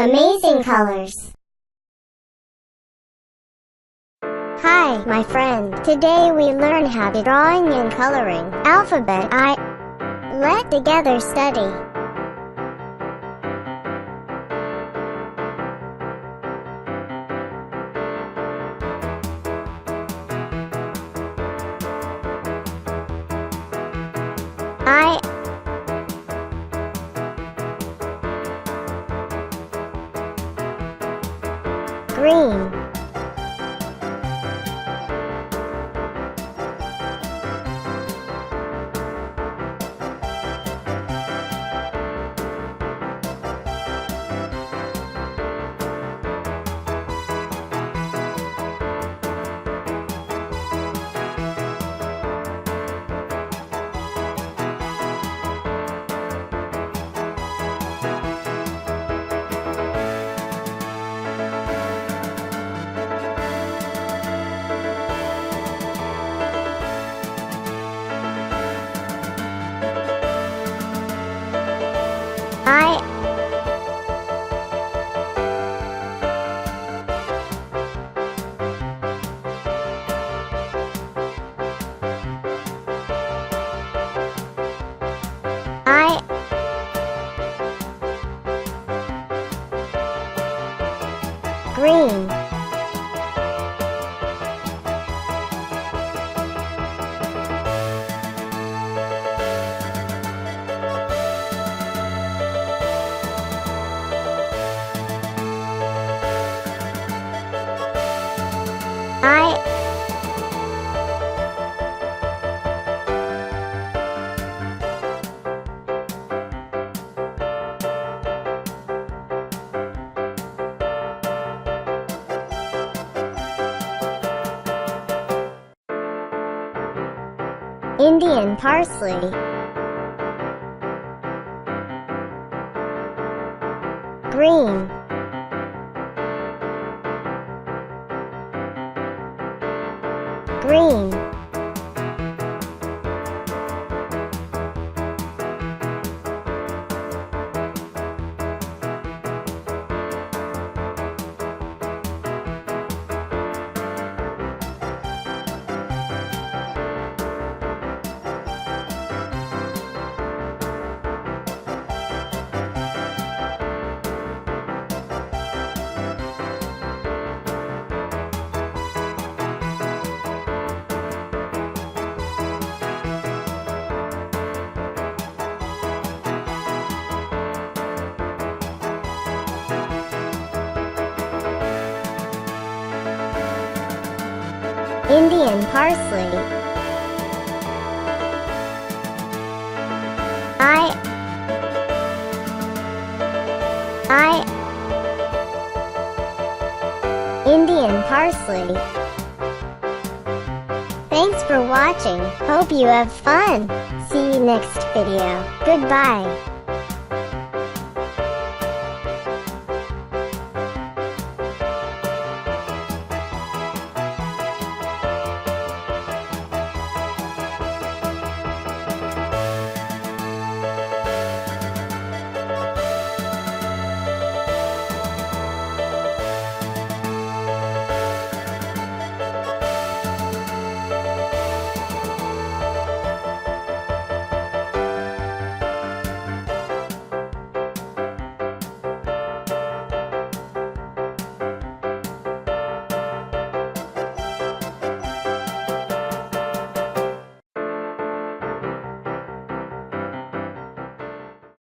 Amazing Colors. Hi, my friend. Today we learn how to drawing and coloring alphabet I. Let together study. I. Green. I. Green. I. Indian Parsley. Green. Green. Indian Parsley. I. Indian Parsley. Thanks for watching. Hope you have fun. See you next video. Goodbye.